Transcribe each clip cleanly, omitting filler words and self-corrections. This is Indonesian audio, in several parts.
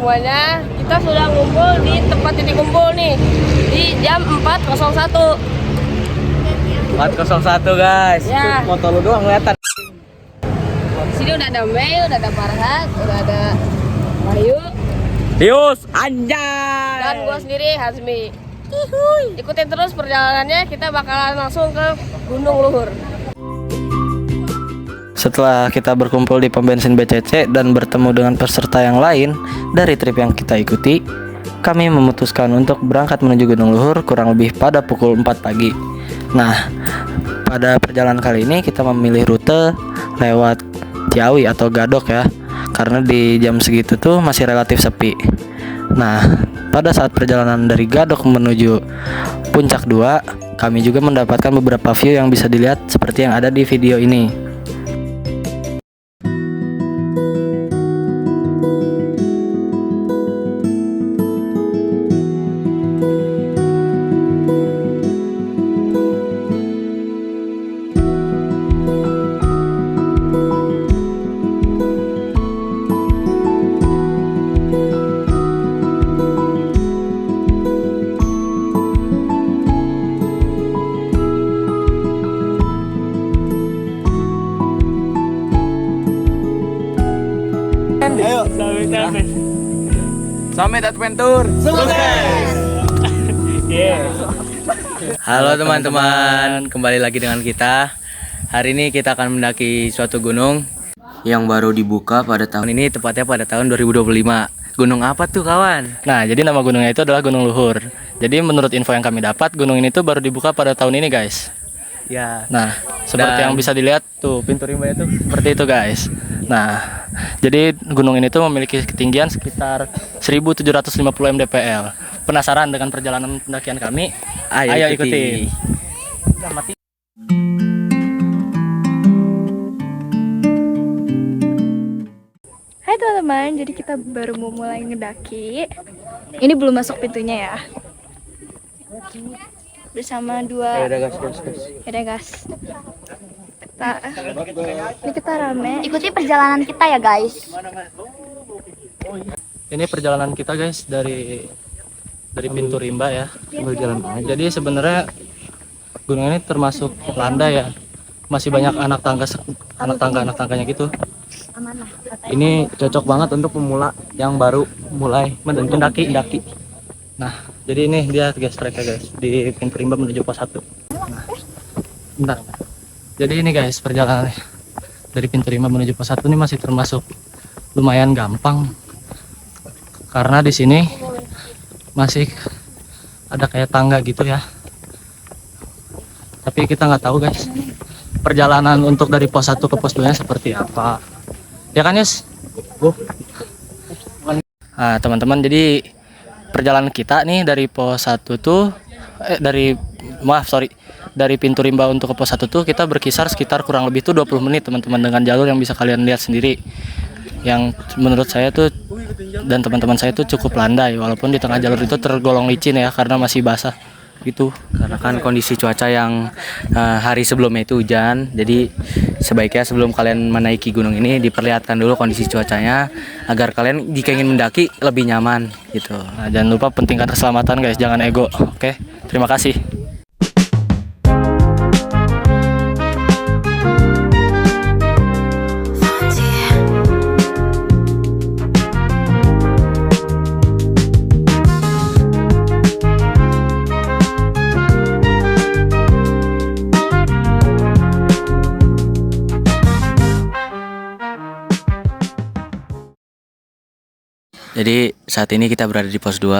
semuanya. Kita sudah ngumpul di tempat titik kumpul nih di jam 4.01. 401 guys. Ya. Motor lu doang kelihatan. Di sini udah ada Mei, udah ada Farhat, udah ada Wahyu, Dius anjay. dan gua sendiri Hazmi. Ikutin terus perjalanannya, kita bakalan langsung ke Gunung Luhur. Setelah kita berkumpul di pom bensin BCC dan bertemu dengan peserta yang lain dari trip yang kita ikuti, kami memutuskan untuk berangkat menuju Gunung Luhur kurang lebih pada pukul 4 pagi. Nah, pada perjalanan kali ini kita memilih rute lewat Ciawi atau Gadok ya, karena di jam segitu tuh masih relatif sepi. Nah, pada saat perjalanan dari Gadok menuju Puncak 2, kami juga mendapatkan beberapa view yang bisa dilihat seperti yang ada di video ini. Ayo, Summit Adventure sukses. Halo teman-teman, kembali lagi dengan kita. Hari ini kita akan mendaki suatu gunung yang baru dibuka pada tahun ini, tepatnya pada tahun 2025. Gunung apa tuh kawan? Nah, jadi nama gunungnya itu adalah Gunung Luhur. Jadi menurut info yang kami dapat, gunung ini tuh baru dibuka pada tahun ini guys. Ya. Nah, seperti yang bisa dilihat tuh pintu rimbanya tuh seperti itu guys. Nah, jadi gunung ini tuh memiliki ketinggian sekitar 1750 mdpl. Penasaran dengan perjalanan pendakian kami? Ayo ikuti. Hai teman-teman, jadi kita baru mau mulai ngedaki. Ini belum masuk pintunya ya. Bersama dua. Yaudah Gas. Ini kita rame. ikuti perjalanan kita ya guys. Ini perjalanan kita guys dari pintu rimba ya. Jadi sebenarnya gunung ini termasuk landai ya. Masih banyak anak tangganya gitu. Ini cocok banget untuk pemula yang baru mulai mendaki. Nah, jadi ini dia guys tracknya guys di pintu rimba menuju pos 1. Nah, bentar. Jadi ini guys perjalanannya dari pintu rimba menuju pos 1 ini masih termasuk lumayan gampang karena di sini masih ada kayak tangga gitu ya. Tapi kita nggak tahu guys perjalanan untuk dari pos 1 ke pos 2 nya seperti apa. Ya kan Yus? Nah teman-teman, jadi perjalanan kita nih dari pos 1 tuh dari pintu rimba untuk ke pos 1 tuh kita berkisar sekitar kurang lebih tuh 20 menit teman-teman, dengan jalur yang bisa kalian lihat sendiri, yang menurut saya tuh dan teman-teman saya tuh cukup landai, walaupun di tengah jalur itu tergolong licin ya karena masih basah gitu, karena kan kondisi cuaca yang hari sebelumnya itu hujan. Jadi sebaiknya sebelum kalian menaiki gunung ini diperlihatkan dulu kondisi cuacanya agar kalian jika ingin mendaki lebih nyaman gitu. Nah, jangan lupa pentingkan keselamatan guys, jangan ego. Oke, terima kasih. Jadi saat ini kita berada di pos 2.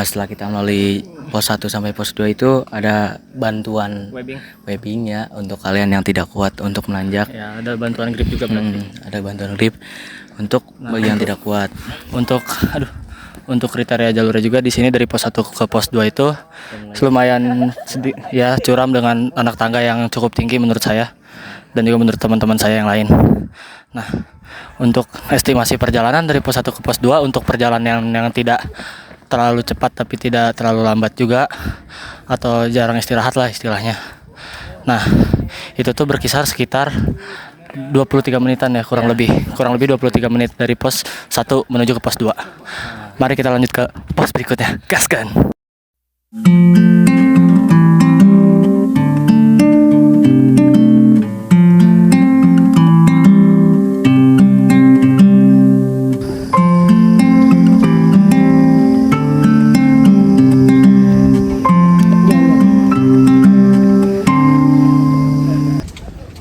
Setelah kita melalui pos 1 sampai pos 2 itu ada bantuan webbing ya untuk kalian yang tidak kuat untuk menanjak. Ya, ada bantuan grip juga ada bantuan grip untuk bagi yang tidak kuat. Untuk kriteria jalurnya juga di sini dari pos 1 ke pos 2 itu lumayan ya curam dengan anak tangga yang cukup tinggi menurut saya dan juga menurut teman-teman saya yang lain. Nah, untuk estimasi perjalanan dari pos 1 ke pos 2 untuk perjalanan yang tidak terlalu cepat tapi tidak terlalu lambat juga, atau jarang istirahat lah istilahnya. Nah, itu tuh berkisar sekitar 23 menitan ya kurang lebih 23 menit dari pos 1 menuju ke pos 2. Mari kita lanjut ke pos berikutnya. Gaskan.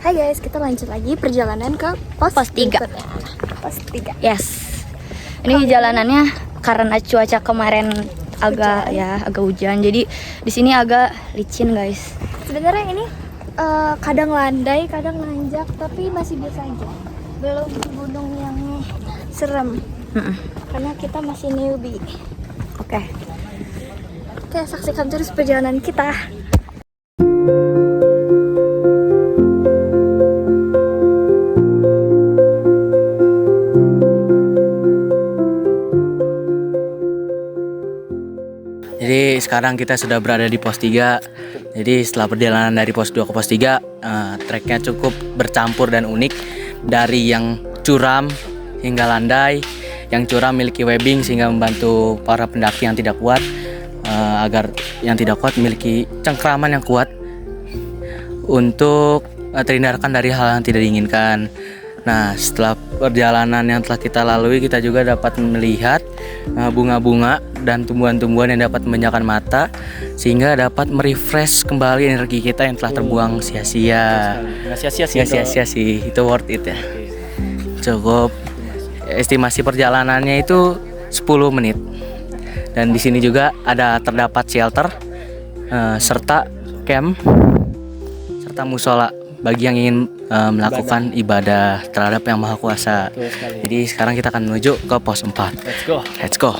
Hai guys, kita lanjut lagi perjalanan ke pos 3. Pos 3. Yes. Ini jalanannya karena cuaca kemarin agak hujan. Jadi di sini agak licin, guys. Sebenarnya ini kadang landai, kadang nanjak, tapi masih biasa aja. Belum gunung yang serem. Karena kita masih newbie. Oke. Oke, saksikan terus perjalanan kita. Jadi sekarang kita sudah berada di pos 3. Jadi setelah perjalanan dari pos 2 ke pos 3, treknya cukup bercampur dan unik. Dari yang curam hingga landai. Yang curam memiliki webbing sehingga membantu para pendaki yang tidak kuat, agar yang tidak kuat memiliki cengkraman yang kuat untuk terhindarkan dari hal yang tidak diinginkan. Nah, setelah perjalanan yang telah kita lalui, kita juga dapat melihat bunga-bunga dan tumbuhan-tumbuhan yang dapat memanjakan mata, sehingga dapat merefresh kembali energi kita yang telah terbuang sia-sia. Nggak sia-sia sih, itu worth it ya. Cukup. Estimasi perjalanannya itu 10 menit. Dan di sini juga terdapat shelter, serta camp, serta musola bagi yang ingin melakukan ibadah terhadap Yang Maha Kuasa. Jadi sekarang kita akan menuju ke pos 4. Let's go.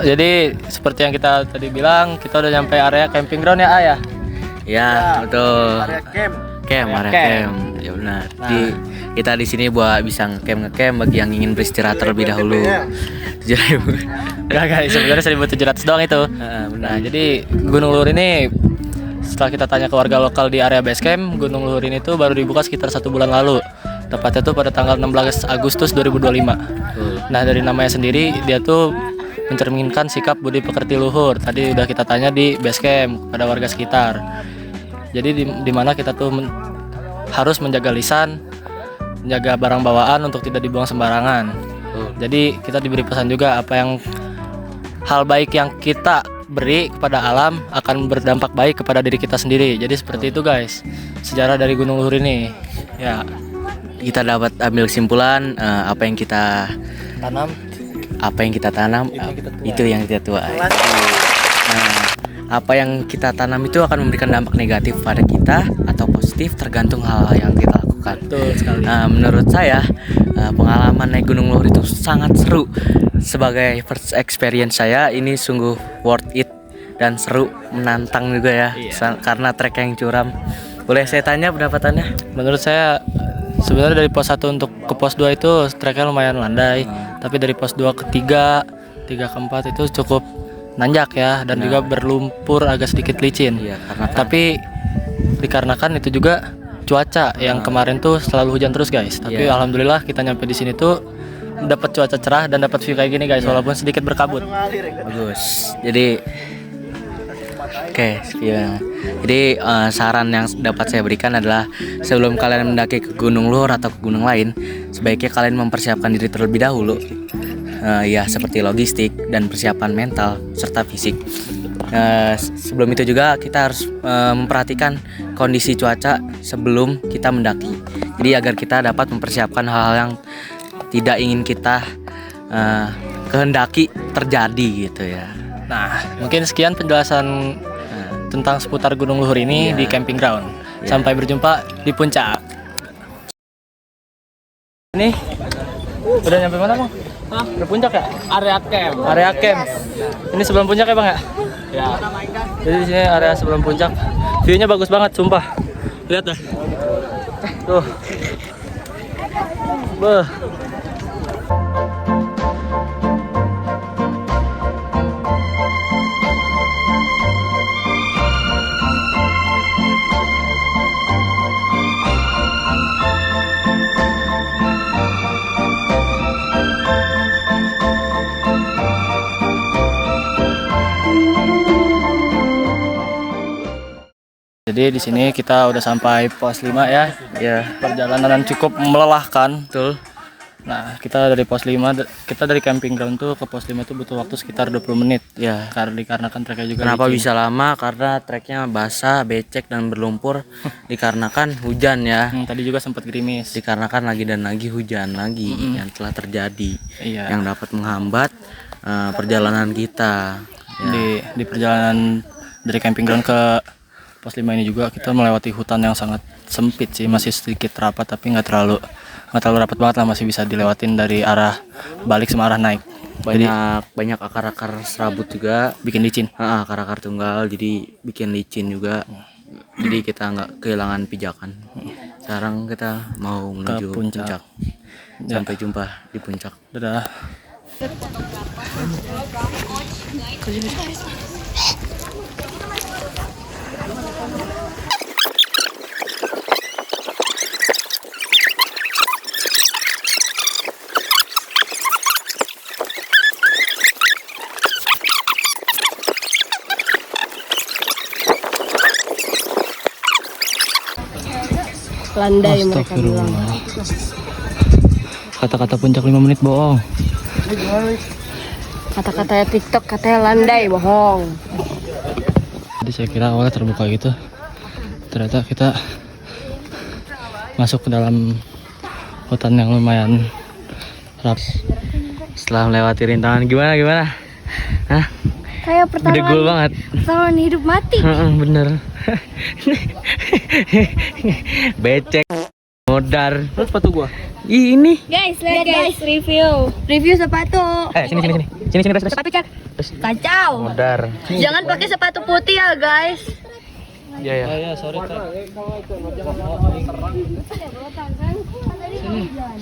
Jadi seperti yang kita tadi bilang, kita udah nyampe area camping ground ya, ya. Ya, betul. Area camp. Ya benar. Jadi kita di sini buat bisa ngecamp bagi yang ingin beristirahat terlebih dahulu. 7.000. Enggak guys, sebenarnya 1.700 doang itu. Nah, jadi Gunung Luhur ini setelah kita tanya ke warga lokal di area base camp, Gunung Luhur ini tuh baru dibuka sekitar 1 bulan lalu. Tepatnya tuh pada tanggal 16 Agustus 2025. Nah, dari namanya sendiri dia tuh mencerminkan sikap budi pekerti luhur. Tadi udah kita tanya di base camp pada warga sekitar. Jadi di mana kita tuh harus menjaga lisan, menjaga barang bawaan untuk tidak dibuang sembarangan. Jadi kita diberi pesan juga hal baik yang kita beri kepada alam akan berdampak baik kepada diri kita sendiri. Jadi seperti itu guys, sejarah dari Gunung Luhur ini. Ya, kita dapat ambil kesimpulan apa yang kita tanam, itu yang kita tuai. Nah, apa yang kita tanam itu akan memberikan dampak negatif pada kita atau positif tergantung hal yang kita lakukan. Betul sekali. Menurut saya pengalaman naik Gunung Luhur itu sangat seru. Sebagai first experience saya, ini sungguh worth it dan seru, menantang juga ya. Karena trek yang curam. Boleh saya tanya pendapatannya? Menurut saya sebenarnya dari pos 1 untuk ke pos 2 itu treknya lumayan landai, tapi dari pos 2 ke 3 ke 4 itu cukup nanjak ya, dan juga berlumpur agak sedikit licin. Tapi dikarenakan itu juga cuaca yang kemarin tuh selalu hujan terus guys. Tapi alhamdulillah kita nyampe di sini tuh dapat cuaca cerah dan dapat view kayak gini guys, walaupun sedikit berkabut. Bagus. Jadi Jadi saran yang dapat saya berikan adalah sebelum kalian mendaki ke Gunung Luhur atau ke gunung lain, sebaiknya kalian mempersiapkan diri terlebih dahulu. Seperti logistik dan persiapan mental serta fisik. Sebelum itu juga kita harus memperhatikan kondisi cuaca sebelum kita mendaki. Jadi agar kita dapat mempersiapkan hal-hal yang tidak ingin kita kehendaki terjadi gitu ya. Nah, mungkin sekian penjelasan tentang seputar Gunung Luhur ini di camping ground. Sampai berjumpa di puncak. Nih, udah nyampe mana bang? Udah puncak ya? Area camp. Area camp. Ini sebelum puncak ya bang ya? Ya. Jadi di sini area sebelum puncak. View-nya bagus banget, sumpah. Lihat dah. Tuh. Beuh. Jadi di sini kita udah sampai pos 5 ya. Ya, perjalanan cukup melelahkan. Betul. Nah, kita dari pos 5, kita dari camping ground tuh ke pos 5 itu butuh waktu sekitar 20 menit. Ya. Dikarenakan treknya juga Kenapa licin. bisa lama? Karena treknya basah, becek dan berlumpur. Dikarenakan hujan ya. Tadi juga sempat gerimis. Dikarenakan lagi dan lagi hujan lagi yang telah terjadi. Iya. Yang dapat menghambat perjalanan kita. Di perjalanan dari camping ground ke pos 5 ini juga kita melewati hutan yang sangat sempit sih, masih sedikit rapat tapi nggak terlalu rapat banget lah, masih bisa dilewatin dari arah balik sama arah naik. Banyak akar-akar serabut juga, Bikin licin. akar-akar tunggal, jadi bikin licin juga. Jadi kita nggak kehilangan pijakan. Sekarang kita mau menuju puncak. Ya. Sampai jumpa di puncak. Dadah. Landai mereka bilang. Kata-kata puncak 5 menit bohong. Kata-katanya TikTok katanya landai, bohong. Jadi saya kira awalnya terbuka gitu. Ternyata kita masuk ke dalam hutan yang lumayan rap. Setelah melewati rintangan gimana? Hah? Kayak Bedegul banget. pertarungan hidup mati. Bener. Becek. Modar. Terus sepatu gua. Ini. Guys, lihat guys, review sepatu. Sini. Sepatu cak. Kacau. Modar. Jangan pakai sepatu putih ya, guys. Iya. Ya, sorry.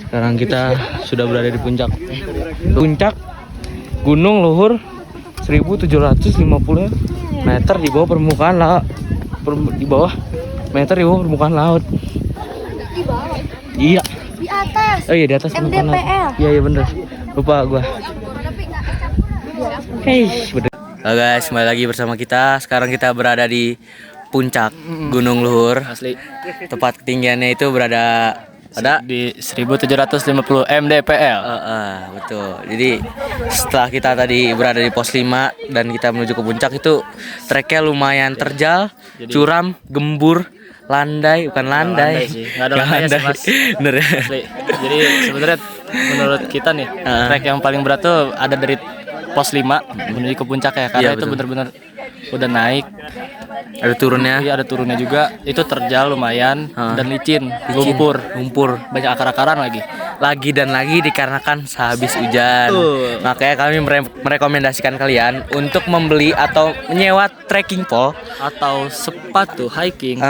Sekarang kita sudah berada di puncak. Puncak Gunung Luhur 1750 meter di bawah permukaan laut. Di bawah permukaan laut. Iya. Di atas. Oh iya, di atas permukaan laut. MDPL. Iya bener. Lupa gua. Bener. Halo guys, kembali lagi bersama kita. Sekarang kita berada di puncak Gunung Luhur. Asli. Tempat ketinggiannya itu berada Di 1750 mdpl. Betul. Jadi setelah kita tadi berada di pos 5 dan kita menuju ke puncak itu treknya lumayan terjal, curam, gembur, landai, bukan landai. Nggak ada landainya sih, Mas. Bener ya? Asli. Jadi sebenarnya menurut kita nih trek yang paling berat tuh ada dari pos 5 menuju ke puncak ya, karena Iya, itu betul. bener-bener udah naik. Ada turunnya. Iya, ada turunnya juga. Itu terjal lumayan dan licin, lumpur, banyak akar-akaran lagi. Lagi dan lagi dikarenakan sehabis hujan. Makanya kami merekomendasikan kalian untuk membeli atau menyewa trekking pole Atau sepatu hiking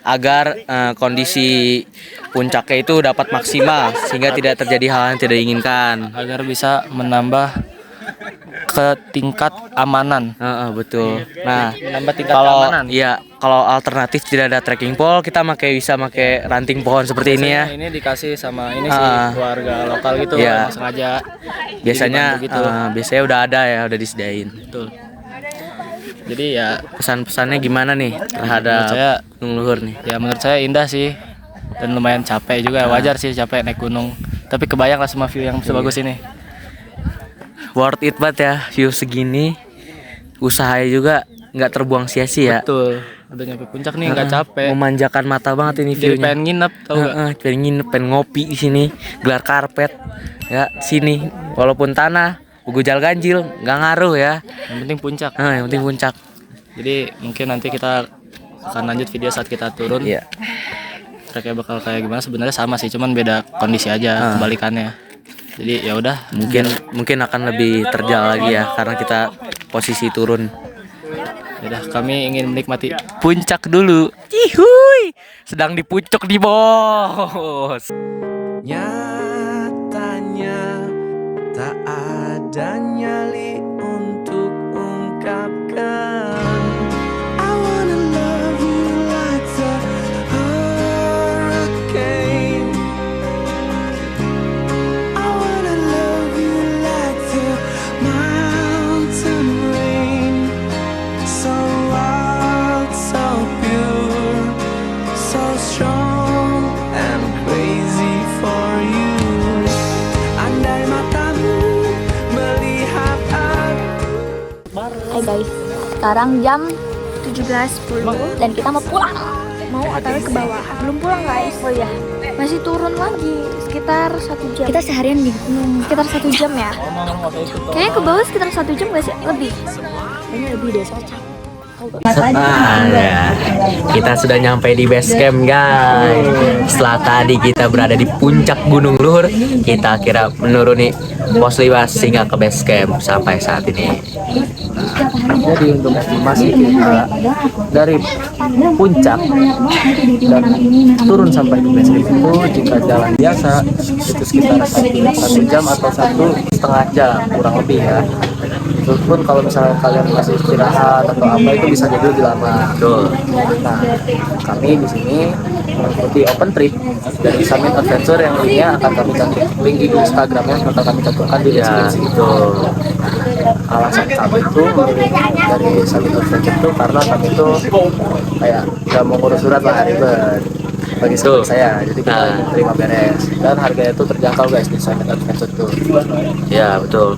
agar kondisi puncaknya itu dapat maksimal sehingga tidak terjadi hal yang tidak diinginkan. agar bisa menambah ke tingkat amanan. Betul. Nah, Menambah tingkat kalau keamanan. kalau alternatif tidak ada trekking pole, kita bisa pakai ranting pohon seperti ini ya. Ini dikasih sama ini sih keluarga lokal gitu, Iya. emang sengaja. Biasanya Jadi dibantu gitu. biasanya udah ada ya, udah disediain. Betul. Jadi ya Pesan-pesannya gimana nih menurut terhadap saya Gunung Luhur nih? ya menurut saya indah sih dan lumayan capek juga. Wajar sih capek naik gunung. Tapi kebayang lah sama view yang sebagus ini. Worth it banget ya, view segini. Usahanya juga nggak terbuang sia-sia. Betul. Udah nyampe puncak nih nggak capek. Memanjakan mata banget ini Jadi viewnya. pengen nginep tau gak? Pengen nginep, pengen ngopi di sini, gelar karpet. Ya, sini walaupun tanah, bugujal ganjil, nggak ngaruh ya. Yang penting puncak. Yang penting puncak. Jadi mungkin nanti kita akan lanjut video saat kita turun. Iya. treknya bakal kayak gimana, sebenarnya sama sih, cuman beda kondisi aja kebalikannya. Jadi ya udah, Mungkin akan lebih terjal lagi ya karena kita posisi turun. udah kami ingin menikmati Puncak dulu. Cihuy. Sedang di puncak di bos. Nyatanya tak ada nyali untuk ungkapkan. I wanna love you like the hurricane. I wanna love you like the mountain rain. So wild, so pure, so strong and crazy for you. Andai matamu melihat aku. Hai guys, sekarang jam 17.10 dan kita mau pulang. Mau atau ke bawah? Belum pulang guys. Oh iya, masih turun lagi sekitar 1 jam. Kita seharian di gunung sekitar 1 jam ya. Kayaknya ke bawah sekitar 1 jam gak sih? Lebih. Kayaknya lebih deh soalnya. Ya. Kita sudah nyampe di base camp guys. Setelah tadi kita berada di puncak Gunung Luhur, kita kira menuruni pos 5 sehingga ke base camp sampai saat ini. Jadi untuk estimasi kita dari puncak dan turun sampai ke base camp itu, jika jalan biasa itu sekitar 1 jam atau 1,5 jam kurang lebih ya. Itu pun kalau misalnya kalian masih istirahat atau apa itu bisa jadi lebih lama. Betul. Nah, kami di sini mengikuti open trip dari Summit Adventure yang linknya akan kami cantum, link di Instagramnya akan kami cantumkan di deskripsi. Itu. Alasan kami itu dari Summit Adventure itu karena kami itu kayak nggak mau ngurus surat lah, ribet bagi Betul. saya, jadi kita terima beres dan harganya itu terjangkau guys di Summit Adventure itu. Ya betul.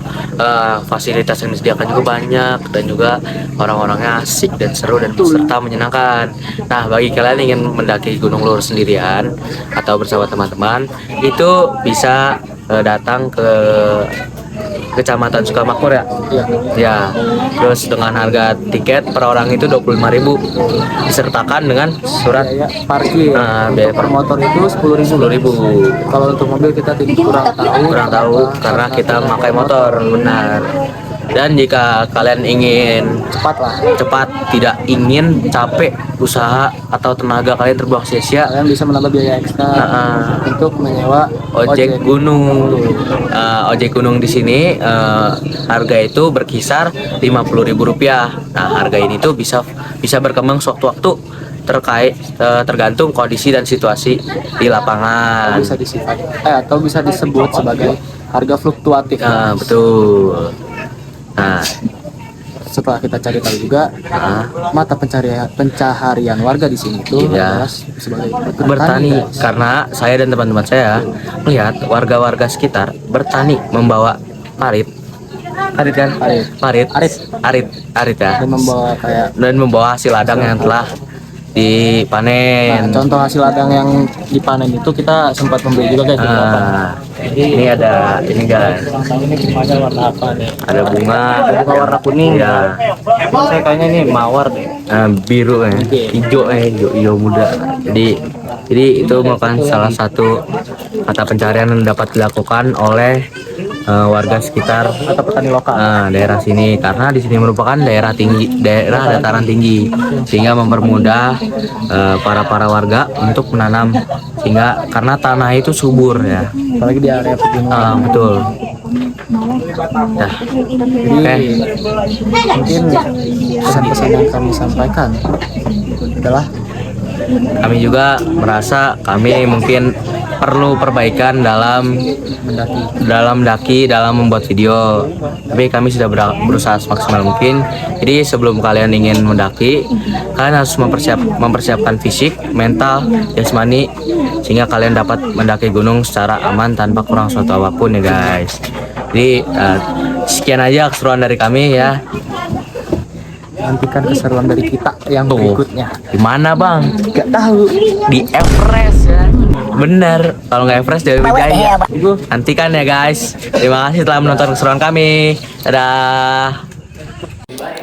Fasilitas yang disediakan juga banyak dan juga orang-orangnya asik dan seru dan serta menyenangkan. Nah, bagi kalian yang ingin mendaki Gunung Luhur sendirian atau bersama teman-teman, itu bisa datang ke Kecamatan Sukamakmur ya. Iya. Ya. Terus dengan harga tiket per orang itu 25.000 disertakan dengan surat Biaya parkir. biaya Per motor itu 10.000. Kalau untuk mobil kita kurang tahu karena kita memakai motor, benar. Dan jika kalian ingin cepat, tidak ingin capek usaha atau tenaga kalian terbuang sia-sia, kalian bisa menambah biaya ekstra untuk menyewa ojek gunung. Ojek gunung di sini harga itu berkisar Rp50.000. Nah, harga ini tuh bisa berkembang sewaktu-waktu tergantung kondisi dan situasi di lapangan. bisa disifat atau bisa disebut sebagai harga fluktuatif. Betul. Nah, setelah kita cari tahu juga mata pencaharian warga di sini itu adalah sebagai bertani, guys. karena saya dan teman-teman saya melihat warga-warga sekitar bertani membawa arit ya, dan membawa hasil ladang yang telah dipanen. Nah, contoh hasil ladang yang dipanen itu kita sempat membeli juga guys. Ini ada ini guys. Ini warna apa nih? Ada bunga warna kuning ya. Saya kayaknya ini mawar deh. Biru hijau muda. Jadi itu merupakan salah satu mata pencarian yang dapat dilakukan oleh warga sekitar atau petani lokal daerah sini, karena di sini merupakan daerah dataran tinggi, sehingga mempermudah para warga untuk menanam, sehingga karena tanah itu subur ya, apalagi di area pegunungan. Betul. Jadi mungkin pesan-pesan yang kami sampaikan adalah kami juga merasa kami mungkin perlu perbaikan dalam membuat video, tapi kami sudah berusaha semaksimal mungkin. Jadi sebelum kalian ingin mendaki, kalian harus mempersiapkan fisik, mental, jasmani, sehingga kalian dapat mendaki gunung secara aman tanpa kurang suatu apapun ya guys. Jadi sekian aja keseruan dari kami ya. Nantikan keseruan dari kita yang berikutnya. Di mana bang? Gak tahu. Di Everest ya. Bener. Kalau nggak Everest dari Wijaya. Nantikan ya guys. Terima kasih telah menonton keseruan kami. Dadah.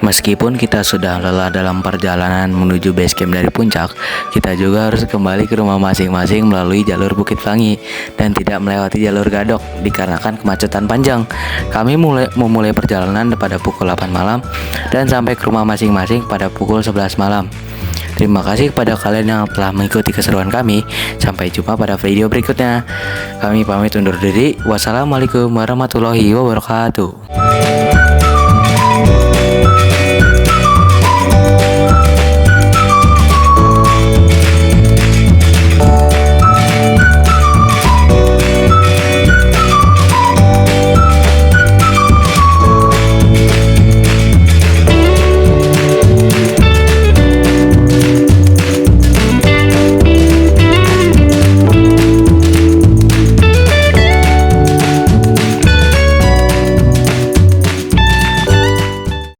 Meskipun kita sudah lelah dalam perjalanan menuju base camp dari puncak, kita juga harus kembali ke rumah masing-masing melalui jalur Bukit Vangi dan tidak melewati jalur Gadok dikarenakan kemacetan panjang. Kami memulai perjalanan pada pukul 8 malam dan sampai ke rumah masing-masing pada pukul 11 malam. Terima kasih kepada kalian yang telah mengikuti keseruan kami. Sampai jumpa pada video berikutnya. Kami pamit undur diri. Wassalamualaikum warahmatullahi wabarakatuh.